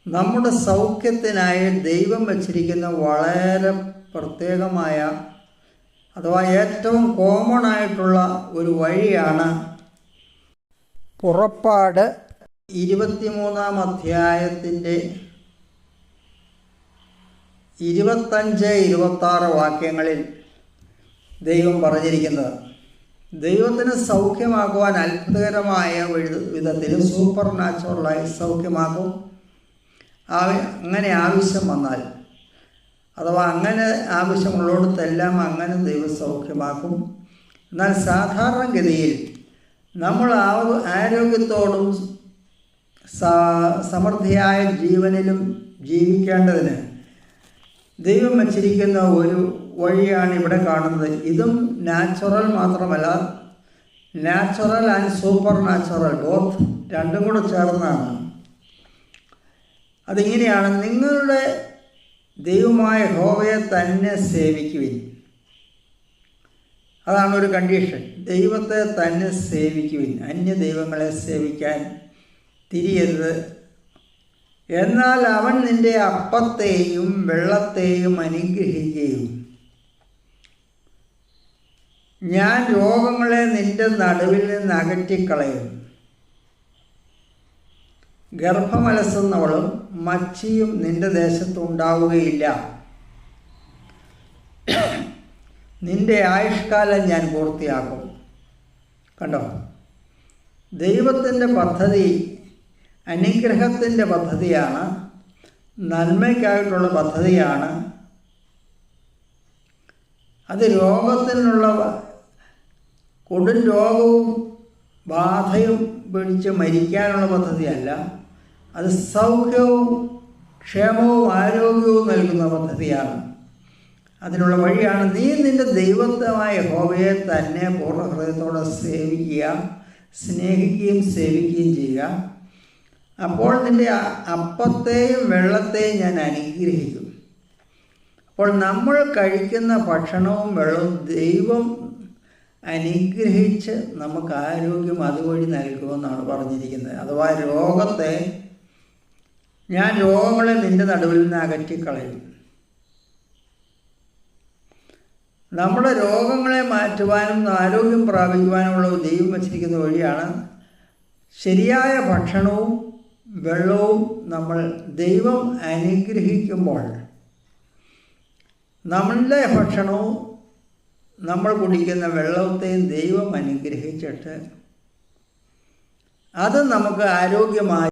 നമ്മുടെ സൗഖ്യത്തിനായി ദൈവം വച്ചിരിക്കുന്ന വളരെ പ്രത്യേകമായ അഥവാ ഏറ്റവും കോമൺ ആയിട്ടുള്ള ഒരു വഴിയാണ് പുറപ്പാട് 23-ാം അധ്യായത്തിൻ്റെ 25-26 വാക്യങ്ങളിൽ ദൈവം പറഞ്ഞിരിക്കുന്നത്. ദൈവത്തിന് സൗഖ്യമാക്കുവാൻ അത്ഭുതകരമായ വിധത്തിൽ സൂപ്പർ നാച്ചുറലായി സൗഖ്യമാക്കും. അങ്ങനെ ആവശ്യം വന്നാൽ അഥവാ അങ്ങനെ ആവശ്യമുള്ളിടത്തെല്ലാം അങ്ങനെ ദൈവം സൗഖ്യമാക്കും. എന്നാൽ സാധാരണഗതിയിൽ നമ്മൾ ആരോഗ്യത്തോടും സമൃദ്ധിയായ ജീവനിലും ജീവിക്കേണ്ടതിന് ദൈവം വച്ചിരിക്കുന്ന ഒരു വഴിയാണ് ഇവിടെ കാണുന്നത്. ഇതും നാച്ചുറൽ മാത്രമല്ല, natural and super natural both രണ്ടും കൂടെ ചേർന്നാണ്. അതിങ്ങനെയാണ്: നിങ്ങളുടെ ദൈവമായ യഹോവയെ തന്നെ സേവിക്കുവിൻ. അതാണ് ഒരു കണ്ടീഷൻ. ദൈവത്തെ തന്നെ സേവിക്കുവിൻ, അന്യ ദൈവങ്ങളെ സേവിക്കാൻ തിരിയരുത്. എന്നാൽ അവൻ നിന്റെ അപ്പത്തെയും വെള്ളത്തെയും അനുഗ്രഹിക്കുകയും ഞാൻ രോഗങ്ങളെ നിന്റെ നടുവിൽ നിന്ന് അകറ്റിക്കളയും. ഗർഭമലസുന്നവളും മച്ചിയും നിന്റെ ദേശത്തുണ്ടാവുകയില്ല. നിന്റെ ആയുഷ്കാലം ഞാൻ പൂർത്തിയാക്കും. കണ്ടോ, ദൈവത്തിൻ്റെ പദ്ധതി അനുഗ്രഹത്തിൻ്റെ പദ്ധതിയാണ്, നന്മയ്ക്കായിട്ടുള്ള പദ്ധതിയാണ്. അത് രോഗത്തിനുള്ള കൊടും രോഗവും ബാധയും പിടിച്ച് മരിക്കാനുള്ള പദ്ധതിയല്ല. അത് സൗഖ്യവും ക്ഷേമവും ആരോഗ്യവും നൽകുന്ന പദ്ധതിയാണ്. അതിനുള്ള വഴിയാണ്: നീ നിൻ്റെ ദൈവമായ യഹോവയെ തന്നെ പൂർണ്ണ ഹൃദയത്തോടെ സേവിക്കുക, സ്നേഹിക്കുകയും സേവിക്കുകയും ചെയ്യുക. അപ്പോൾ നിൻ്റെ അപ്പത്തെയും വെള്ളത്തെയും ഞാൻ അനുഗ്രഹിക്കും. അപ്പോൾ നമ്മൾ കഴിക്കുന്ന ഭക്ഷണവും വെള്ളവും ദൈവം അനുഗ്രഹിച്ച് നമുക്ക് ആരോഗ്യം അതുവഴി നൽകുമെന്നാണ് പറഞ്ഞിരിക്കുന്നത്. അഥവാ ഞാൻ രോഗങ്ങളെ നിൻ്റെ നടുവിൽ നിന്ന് അകറ്റിക്കളയും. നമ്മുടെ രോഗങ്ങളെ മാറ്റുവാനും ആരോഗ്യം പ്രാപിക്കുവാനുമുള്ള ദൈവം വച്ചിരിക്കുന്ന വഴിയാണ് ശരിയായ ഭക്ഷണവും വെള്ളവും. നമ്മൾ ദൈവം അനുഗ്രഹിക്കുമ്പോൾ നമ്മളുടെ ഭക്ഷണവും നമ്മൾ കുടിക്കുന്ന വെള്ളത്തെയും ദൈവം അനുഗ്രഹിച്ചിട്ട് അത് നമുക്ക് ആരോഗ്യമായി